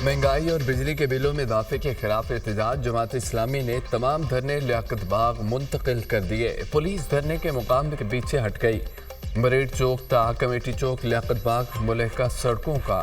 महंगाई और बिजली के बिलों में इजाफे के खिलाफ एहतजाज जमात इस्लामी ने तमाम धरने लियाकत बाग मुंतकिल कर दिए। पुलिस धरने के मुकाम के पीछे हट गई। मरेड चौक ता कमेटी चौक लियाकत बाग मुलहका सड़कों का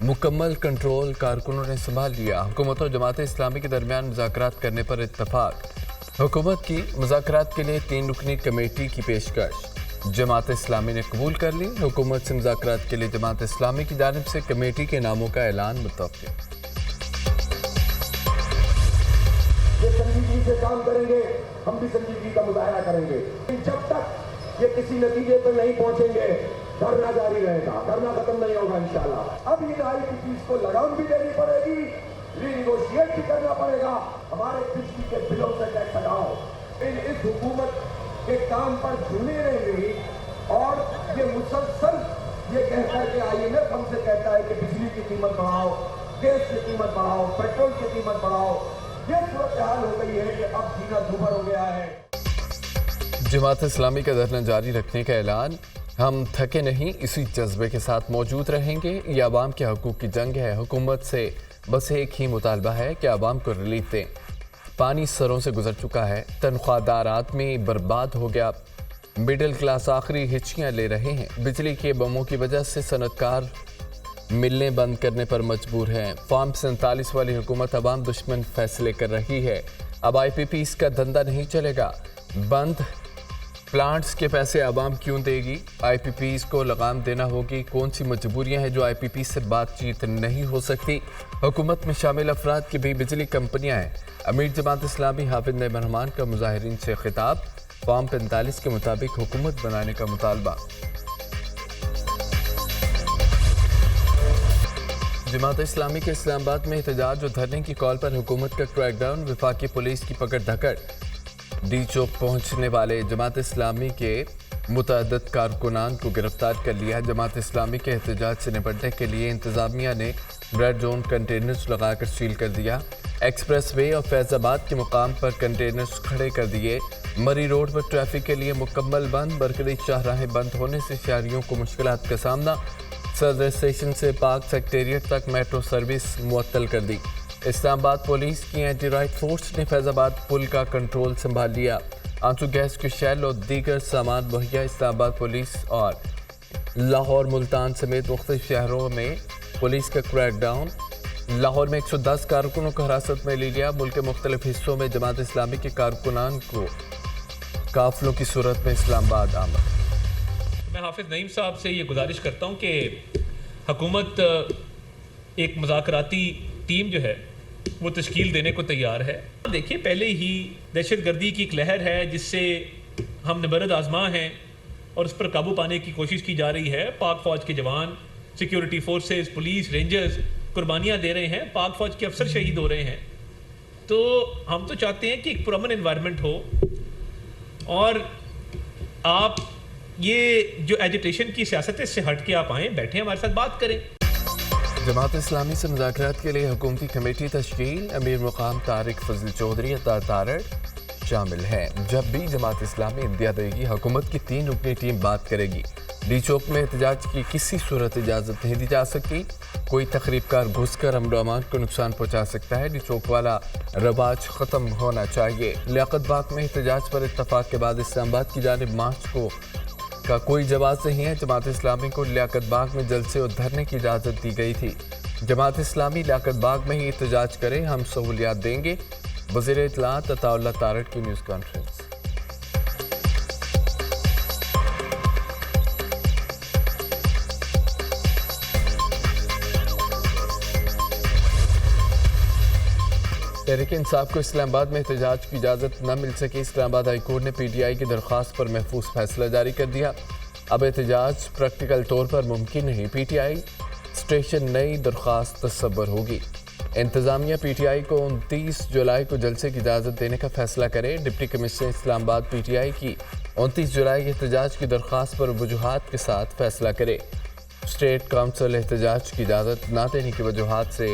मुकम्मल कंट्रोल कारकुनों ने संभाल लिया। हुकूमत और जमात इस्लामी के दरमियान मुज़ाकरात करने पर इत्तफाक। हुकूमत की मुज़ाकरात के लिए 3 रुकनी कमेटी की पेशकश जमात इस्लामी ने कबूल कर ली। हुकूमत से मुज़ाकरात के लिए जमात इस्लामी की जानिब से कमेटी के नामों का ऐलान मुतवक्किल। ये संजीदगी से काम करेंगे, हम भी संजीदगी का मुजाहरा करेंगे। जब तक ये किसी नतीजे पर नहीं पहुंचेंगे धरना जारी रहेगा, धरना खत्म नहीं होगा इंशाल्लाह। अब इन IPPs को लगाम भी देनी पड़ेगी, रीनिगोशिएट भी करना पड़ेगा। हमारे बिजली के बिलों से टैक्स हटाओ। इस हुकूमत के काम पर झूले रहेंगे और ये मुसलसल ये कहकर के IMF हमसे कहता है कि बिजली की कीमत बढ़ाओ, गैस की कीमत बढ़ाओ, पेट्रोल की कीमत बढ़ाओ। ये सूरत हाल हो गई है कि अब जीना दुभर हो गया है। जमात इस्लामी का धरना जारी रखने का ऐलान। हम थके नहीं, इसी जज्बे के साथ मौजूद रहेंगे। ये आवाम के हकूक़ की जंग है। हुकूमत से बस एक ही मुतालबा है कि आवाम को रिलीफ दें। पानी सरों से गुजर चुका है, तनख्वाहदार आदमी बर्बाद हो गया, मिडिल क्लास आखिरी हिच्चियाँ ले रहे हैं। बिजली के बमों की वजह से सनतकार मिलने बंद करने पर मजबूर हैं। फॉर्म 47 वाली हुकूमत अवाम दुश्मन फैसले कर रही है। अब IPPs का धंधा नहीं चलेगा। बंद प्लांट्स के पैसे आवाम क्यों देगी? IPPs को लगाम देना होगी। कौन सी मजबूरियां हैं जो IPPs से बातचीत नहीं हो सकती? हुकूमत में शामिल अफराद की भी बिजली कंपनियां हैं। अमीर जमात इस्लामी हाफिज नईम रहमान का मुजाहिरीन से खिताब। फॉर्म 45 के मुताबिक हुकूमत बनाने का मुतालबा। जमात इस्लामी के इस्लामाबाद में एहतजाज और धरने की कॉल पर हुकूमत का क्रैकडाउन, वफाकी पुलिस की पकड़ धकड़। डी चौक पहुंचने वाले जमात इस्लामी के मुतअद्दिद कारकुनान को गिरफ्तार कर लिया। जमात इस्लामी के एहतजाज से निपटने के लिए इंतजामिया ने रेड जोन कंटेनर्स लगाकर सील कर दिया। एक्सप्रेस वे और फैज़ाबाद के मुकाम पर कंटेनर्स खड़े कर दिए। मरी रोड पर ट्रैफिक के लिए मुकम्मल बंद। बरकरी शाहराहें बंद होने से शहरियों को मुश्किलात का सामना। सदर स्टेशन से पाक सेक्रेटेरिएट तक मेट्रो सर्विस मुअत्तल कर दी। इस्लामाबाद पुलिस की एंटी राइट फोर्स ने फैज़ाबाद पुल का कंट्रोल संभाल लिया। आंसू गैस की शेल और दीगर सामान मुहैया। इस्लामाबाद पुलिस और लाहौर मुल्तान समेत मुख्तलिफ शहरों में पुलिस का क्रैकडाउन। लाहौर में 110 कारकुनों को हिरासत में ले लिया। मुल्क के मुख्तलिफ हिस्सों में जमात इस्लामी के कारकुनान को काफिलों की सूरत में इस्लामाबाद आमद। मैं हाफिज नईम साहब से ये गुजारिश करता हूँ कि हुकूमत एक मुज़ाकराती टीम जो है वो तश्कील देने को तैयार है। देखिए, पहले ही दहशतगर्दी की एक लहर है जिससे हम नबरद आजमा हैं और उस पर काबू पाने की कोशिश की जा रही है। पाक फ़ौज के जवान, सिक्योरिटी फोर्सेस, पुलिस, रेंजर्स कुर्बानियाँ दे रहे हैं। पाक फ़ौज के अफसर शहीद हो रहे हैं। तो हम तो चाहते हैं कि एक पुरअमन एनवायरनमेंट हो और आप ये जो एजिटेशन की सियासत है इससे हट के आप आएँ, बैठें, हमारे साथ बात करें। जमात इस्लामी से मुज़ाकरात के लिए हुकूमती कमेटी तश्कील। अमीर मुकाम तारिक फजल चौधरी अतार तारड़ शामिल हैं। जब भी जमात इस्लामी इंदिया देगी, हुकूमत की 3 रुकनी टीम बात करेगी। डी चौक में एहतजाज की किसी सूरत इजाज़त नहीं दी जा सकती। कोई तकरीबकार घुस कर अमन अमान को नुकसान पहुँचा सकता है। डी चौक वाला रवाज ख़त्म होना चाहिए। लियाकत बाग में एहतजाज पर इत्तफाक के बाद इस्लामाबाद की जानिब मार्च को का कोई जवाब नहीं है। जमात इस्लामी को लियाकत बाग में जलसे और धरने की इजाज़त दी गई थी। जमात इस्लामी लियाकत बाग में ही एहतजाज करे, हम सहूलियात देंगे। वज़ीर इत्तलात अताउल्लाह तारड़ की न्यूज़ कॉन्फ्रेंस। तहरीक इंसाफ को इस्लामाबाद में एहतजाज की इजाज़त न मिल सके। इस्लामाबाद हाई कोर्ट ने PTI की दरख्वास्त पर महफूज फैसला जारी कर दिया। अब एहतजाज प्रैक्टिकल तौर पर मुमकिन नहीं। PTI स्टेशन नई दरख्वास्त तसव्वुर होगी। इंतज़ामिया PTI को 29 जुलाई को जलसे की इजाज़त देने का फैसला करे। डिप्टी कमिश्नर इस्लामाबाद PTI की 29 जुलाई एहतजाज की दरख्वास्त पर वजूहात के साथ फैसला करे। स्टेट काउंसिल एहतजाज की इजाज़त न देने की वजूहात से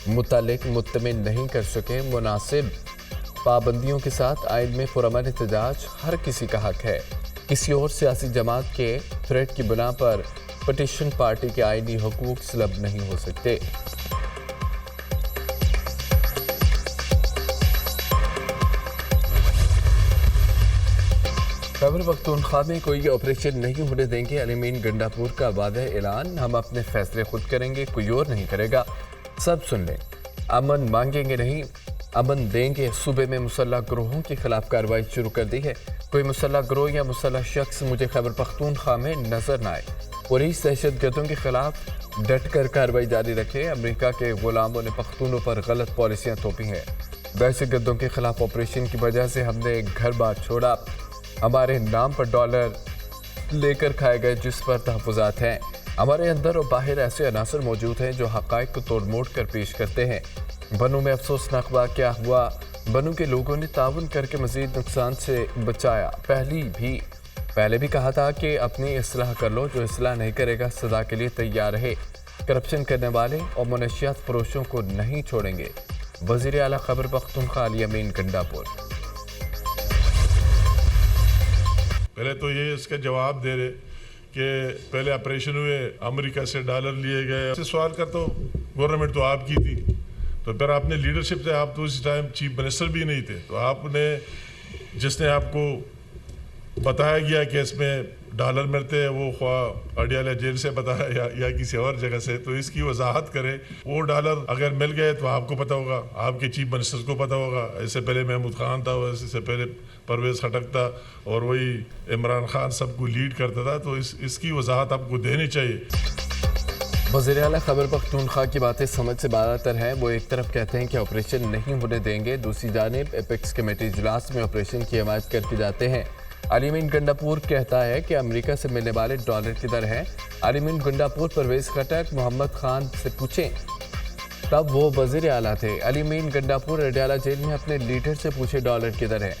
मुतालिक मुत्तमिन नहीं कर सके। मुनासिब पाबंदियों के साथ आइन में पुरअमन एहतजाज हर किसी का हक है। किसी और सियासी जमात के थ्रेट की बुना पर पटिशन पार्टी के आइनी हकूक़ सलब नहीं हो सकते। खैबर पख्तूनख्वा में कोई ऑपरेशन नहीं होने देंगे, अलीमीन गंडापुर का वादा ऐलान। हम अपने फैसले खुद करेंगे, कोई और नहीं करेगा। सब सुन लें, अमन मांगेंगे नहीं, अमन देंगे। सूबे में मुसल्लह ग्रोहों के खिलाफ कार्रवाई शुरू कर दी है। कोई मुसल्लह ग्रोह या मुसल्लह शख्स मुझे खैबर पख्तूनख्वा में नजर न आए। पुलिस दहशतगर्दों के खिलाफ डट कर कार्रवाई जारी रखे। अमेरिका के गुलामों ने पख्तूनों पर गलत पॉलिसियां थोपी हैं। दहशतगर्दों के खिलाफ ऑपरेशन की वजह से हमने एक घर बार छोड़ा। हमारे नाम पर डॉलर लेकर खाए गए जिस पर तहफ़्फ़ुज़ात हैं। हमारे अंदर और बाहर ऐसे अनासर मौजूद हैं जो हक़ाइक़ को तोड़ मोड़ कर पेश करते हैं। बनू में अफसोसनाक वाक़या हुआ। बनू के लोगों ने ताउन करके मज़ीद नुकसान से बचाया। पहले भी कहा था कि अपनी इस्लाह कर लो, जो इस्लाह नहीं करेगा सज़ा के लिए तैयार रहे। करप्शन करने वाले और मनशियात फरोशों को नहीं छोड़ेंगे। वज़ीर आला खैबर पख्तूनख्वा अलीमीन गंडापुर। पहले तो ये इसका जवाब दे रहे कि पहले ऑपरेशन हुए, अमेरिका से डॉलर लिए गए। सवाल का तो गवर्नमेंट तो आपकी थी, तो फिर आपने लीडरशिप से, आप तो उस टाइम चीफ मिनिस्टर भी नहीं थे, तो आपने जिसने आपको बताया गया कि इसमें डॉलर मिलते हैं, वो ख्वाह अडियाला जेल से बताया या किसी और जगह से, तो इसकी वजाहत करे। वो डॉलर अगर मिल गए तो आपको पता होगा, आपके चीफ मिनिस्टर को पता होगा। इससे पहले महमूद खान था, इससे पहले परवेज़ खटक था, और वही इमरान खान सबको लीड करता था, तो इसकी वजाहत आपको देनी चाहिए। वज़ीर आला खैबर पख्तूनख्वा की बातें समझ से बालातर हैं। वो एक तरफ कहते हैं कि ऑपरेशन नहीं होने देंगे, दूसरी जानिब एपेक्स कमेटी इजलास में ऑपरेशन की हिमायत करके जाते हैं। अलीमीन गंडापुर कहता है कि अमेरिका से मिलने वाले डॉलर किधर हैं। अलीमीन गंडापुर परवेज़ खटक मोहम्मद खान से पूछें, तब वो वज़ीर आला थे। अलीमीन गंडापुर अडियाला जेल में अपने लीडर से पूछे डॉलर किधर है।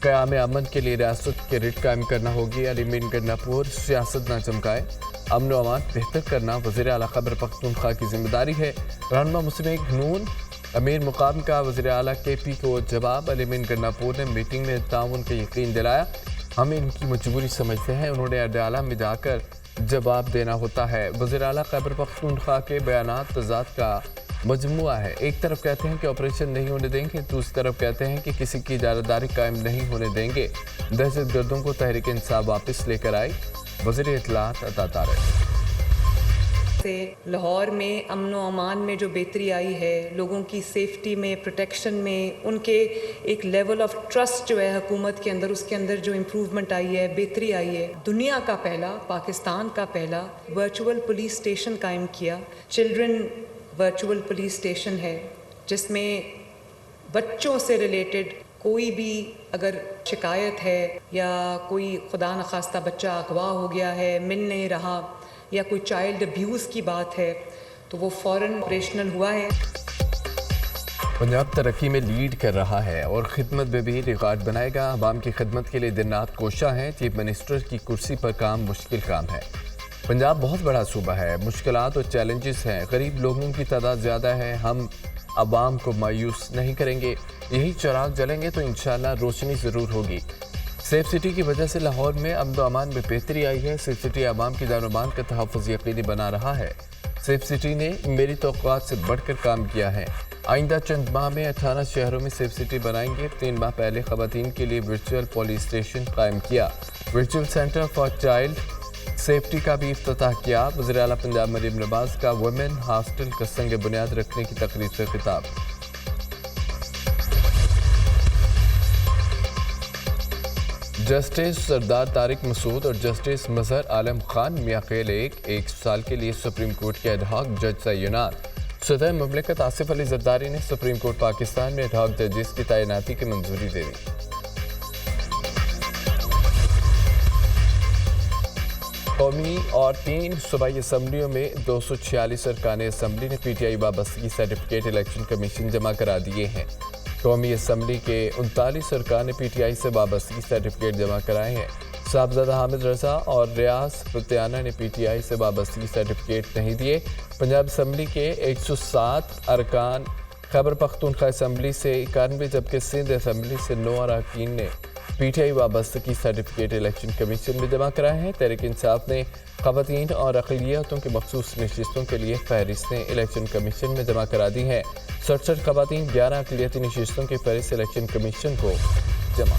क़याम अमन के लिए रियासत के रिट कायम करना होगी। अलीमीन गंडापुर सियासत न चमकाए, अमन व अमान बेहतर करना वज़ीर आला खैबर पख्तूनख्वा की जिम्मेदारी है। रहनुमा मुस्लिम लीग नून अमीर मुकाम का वज़ीर आला KP को जवाब। अलीमीन गंडापुर ने मीटिंग में ताउन का यकीन दिलाया। हम इनकी मजबूरी समझते हैं, उन्होंने अडियाला में जाकर जवाब देना होता है। वज़ीर आला खैबर पख्तूनख्वा के बयानात तज़ाद का मजमुआ है। एक तरफ कहते हैं कि ऑपरेशन नहीं होने देंगे, दूसरी तरफ कहते हैं कि किसी की इजारादारी कायम नहीं होने देंगे। दहशतगर्दों को तहरीक इंसाफ वापस लेकर आई। वज़ीर इत्तलात अता तारिक। से लाहौर में अमन व अमान में जो बेहतरी आई है, लोगों की सेफ्टी में, प्रोटेक्शन में, उनके एक लेवल ऑफ ट्रस्ट जो है हुकूमत के अंदर, उसके अंदर जो इम्प्रूवमेंट आई है, बेहतरी आई है। दुनिया का पहला, पाकिस्तान का पहला वर्चुअल पुलिस स्टेशन कायम किया। चिल्ड्रन वर्चुअल पुलिस स्टेशन है, जिसमें बच्चों से रिलेटेड कोई भी अगर शिकायत है या कोई खुदा न खास्ता बच्चा अगवा हो गया है, मिल नहीं रहा, या कोई चाइल्ड अब्यूज़ की बात है, तो वो फ़ौरन ऑपरेशनल हुआ है। पंजाब तरक्की में लीड कर रहा है और खिदमत में भी रिकॉर्ड बनाएगा। अवाम की खिदमत के लिए दिन रात कोशा है। चीफ मिनिस्टर की कुर्सी पर काम मुश्किल काम है। पंजाब बहुत बड़ा सूबा है, मुश्किलात और चैलेंजेस हैं, गरीब लोगों की तादाद ज़्यादा है। हम अवाम को मायूस नहीं करेंगे, यही चिराग जलेंगे तो इंशाल्लाह रोशनी ज़रूर होगी। सेफ सिटी की वजह से लाहौर में अमन व अमान में बेहतरी आई है। सेफ सिटी अवाम की जान व माल का तहफ़्फ़ुज़ यकीनी बना रहा है। सेफ सिटी ने मेरी तौक़्क़ात से बढ़कर काम किया है। आइंदा चंद माह में 18 शहरों में सेफ सिटी बनाएंगे। 3 माह पहले ख़वातीन के लिए वर्चुअल पुलिस स्टेशन कायम किया। Virtual centre for child safety का भी इफ्तिताह किया। वज़ीर आला पंजाब मरीम नवाज़ का वुमेन हॉस्टल का संग बुनियाद रखने की तकरीब से खिताब। जस्टिस सरदार तारिक मसूद और जस्टिस मजहर आलम खान मियां खेल एक साल के लिए सुप्रीम कोर्ट के एडहॉक जज तैनात। सदर मुमलिकत आसिफ अली जरदारी ने सुप्रीम कोर्ट पाकिस्तान में एडहॉक जजेस की तैनाती की मंजूरी दे दी। कौमी और 3 सूबाई असम्बलियों में 246 अरकान असम्बली ने PTI वाबस्तगी सर्टिफिकेट इलेक्शन कमीशन जमा करा दिए हैं। कौमी असम्बली के 39 अरकान ने PTI से वाबस्तगी सर्टिफिकेट जमा कराए हैं। साहबजादा हामिद रजा और रियाज फतेहाना ने PTI से वाबस्तगी सर्टिफिकेट नहीं दिए। पंजाब असम्बली के 107 अरकान खैबर पख्तूनख्वा असम्बली से 91, जबकि सिंध असम्बली से 9 अरकान ने PTI वाबस्तगी सर्टिफिकेट इलेक्शन कमीशन में जमा कराए हैं। तहरीक इंसाफ ने ख़वातीन और अक़लियतों की मखसूस नशिस्तों के लिए फहरिस्तें इलेक्शन कमीशन में जमा करा दी हैं। 67 ख़वातीन 11 अक़लियती नशिस्तों की फहरिस्त इलेक्शन कमीशन को जमा।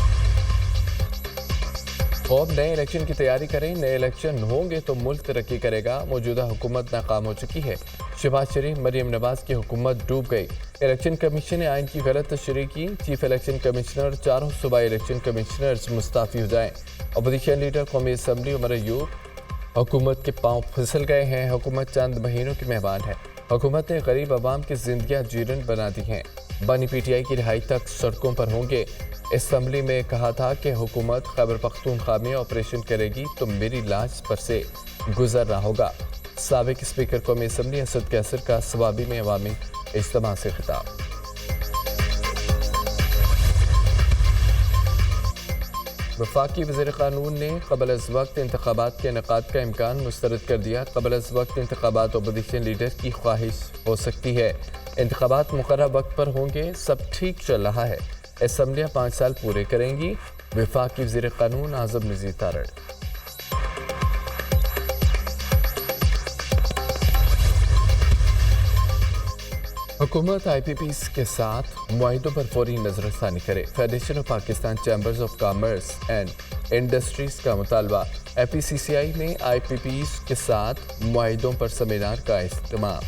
कौम नए इलेक्शन की तैयारी करें, नए इलेक्शन होंगे तो मुल्क तरक्की करेगा। मौजूदा हुकूमत नाकाम हो चुकी है। शहबाज शरीफ, मरियम नवाज की हुकूमत डूब गई। इलेक्शन कमीशन ने आइन की गलत तशरीह की। चीफ इलेक्शन कमिश्नर, चारों सूबाई इलेक्शन कमिश्नर्स मुस्ताफी हो जाएं। अपोजिशन लीडर कौमी असम्बली उमर अयूब, हुकूमत के पांव फिसल गए हैं। हुकूमत चंद महीनों की मेहमान है। हुकूमत ने गरीब आवाम की जिंदगियां जीरन बना दी हैं। बानी पीटीआई की रिहाई तक सड़कों पर होंगे। असम्बली में कहा था कि हुकूमत खैबर पख्तूनख्वा में ऑपरेशन करेगी तो मेरी लाश पर से गुजरना होगा। साबिक स्पीकर कौमी असम्बली असद कैसर का सवाबी में अवामी इज्तिमा से खिताब। वफाकी वज़ीर क़ानून ने क़ब्ल अज़ वक्त इंतख़ाबात के इनेक़ाद का इम्कान मुस्तरद कर दिया। क़ब्ल अज़ वक्त इंतख़ाबात अपोजिशन लीडर की ख्वाहिश हो सकती है। इंतख़ाबात मुक़र्रर वक्त पर होंगे, सब ठीक चल रहा है। असम्बलियाँ 5 साल पूरे करेंगी। वफाकी वज़ीर क़ानून आज़म नज़ीर तारड़। हुकूमत IPPs के साथ मुआहिदों पर फौरी नजरसानी करे। Federation of Pakistan chambers of commerce and industries का मुतालबा। FPCCI में IPPs के साथ मुआहिदों पर सेमिनार का इस्तेमाल।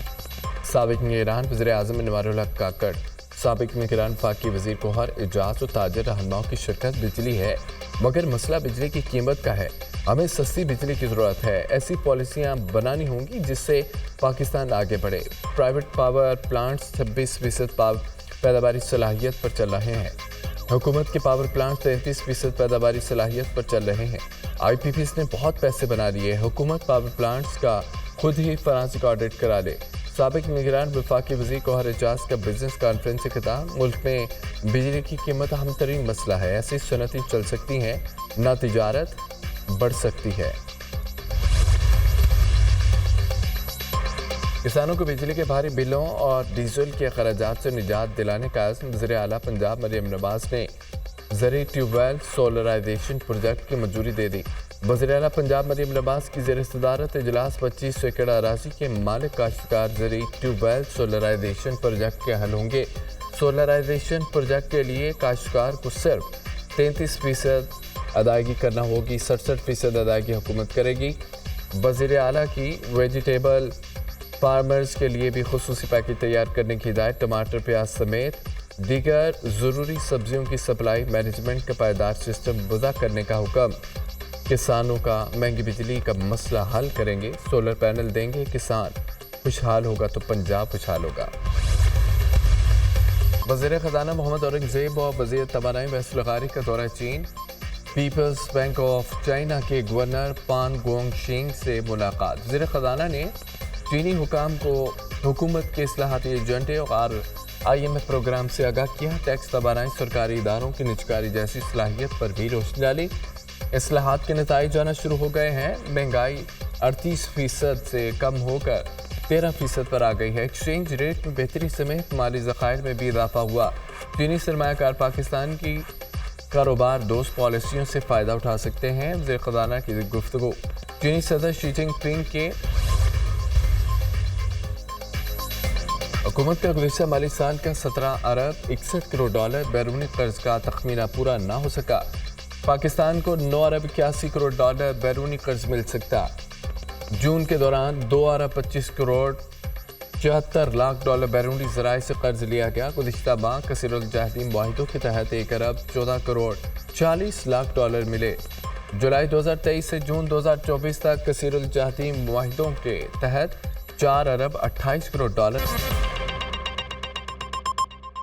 साबिक निगरान वज़ीर आज़म अनवारुल हक काकड़, साबिक निगरान वफाकी वज़ीर कोहर एजाज और ताजर रहनुमाओं की शिरकत। बिजली है मगर मसला बिजली की कीमत का है। हमें सस्ती बिजली की ज़रूरत है। ऐसी पॉलिसियाँ बनानी होंगी जिससे पाकिस्तान आगे बढ़े। प्राइवेट पावर प्लांट्स 26% पैदावारी सलाहियत पर चल रहे हैं। हुकूमत के पावर प्लांट्स 33% पैदावारी सलाहियत पर चल रहे हैं। IPPs ने बहुत पैसे बना लिए। हुकूमत पावर प्लांट्स का खुद ही फरांसिक ऑडिट करा ले। साबिक निगरान वफाकी वज़ीर कोहर एजाज का बिजनेस कॉन्फ्रेंस से खिताब। मुल्क में बिजली की कीमत अहम तरीन मसला है। ऐसी सनतें चल सकती हैं ना तिजारत बढ़ सकती है। किसानों को बिजली के भारी बिलों और डीजल के अखराजात से निजात दिलाने का अज़्म। वज़ीर आला पंजाब मरियम नवाज ने ज़रिए ट्यूबवेल सोलराइजेशन प्रोजेक्ट की मंजूरी दे दी। वज़ीर आला पंजाब मरियम नवाज की ज़ेर सदारत इजलास 25 एकड़ अराज़ी के मालिक काश्तकार ज़रिए ट्यूबवेल सोलराइजेशन प्रोजेक्ट के हल होंगे। सोलराइजेशन प्रोजेक्ट के लिए काश्तकार को सिर्फ 33% अदायगी करना होगी। 67% अदायगी हुकूमत करेगी। वज़ीर आला की वेजिटेबल फार्मर्स के लिए भी खुसूसी पैकेज तैयार करने की हिदायत। टमाटर, प्याज समेत दीगर ज़रूरी सब्जियों की सप्लाई मैनेजमेंट का पायदार सिस्टम वज़ा करने का हुक्म। किसानों का महंगी बिजली का मसला हल करेंगे। सोलर पैनल देंगे। किसान खुशहाल होगा तो पंजाब खुशहाल होगा। वज़ीर ख़जाना मोहम्मद औरंगज़ेब और वज़ीर तवानाई वैसलगारी का दौरा चीन। पीपल्स बैंक ऑफ चाइना के गवर्नर पान गोंगशिंग से मुलाकात। वज़ीर ख़जाना ने चीनी हुकाम को हुकूमत के इस्लाहाती एजेंडे और IMF प्रोग्राम से आगाह किया। टैक्स तवानाई, सरकारी इदारों की निजकारी जैसी सलाहियत पर भी रोशनी डाली। इस्लाहात के नताइज आना शुरू हो गए हैं। महंगाई 38% से कम होकर 13% पर आ गई है। एक्सचेंज रेट में बेहतरी समेत माली ज़खायर में भी इजाफा हुआ। चीनी सरमायाकार पाकिस्तान की कारोबार दोस्त पॉलिसियों से फ़ायदा उठा सकते हैं। वज़ीर ख़जाना की गुफ्तगू। चीनी सदर शी जिनपिंग के हुकूमत का गुज़िश्ता माली साल का 17 अरब 61 करोड़ डॉलर बैरूनी कर्ज का तखमीना पूरा ना हो सका। पाकिस्तान को 9 अरब 81 करोड़ डॉलर बैरूनी कर्ज मिल सकता। जून के दौरान 2 अरब 25 करोड़ 74 लाख डॉलर बैरूनी ज़राए से कर्ज लिया गया। गुज़िश्ता माह कसीरुल जहदी मुआहिदों के तहत 1 अरब 14 करोड़ 40 लाख डॉलर मिले। जुलाई 2023 से जून 2024 तक कसीरुल जहदी मुआहिदों के तहत 4 अरब 28 करोड़ डॉलर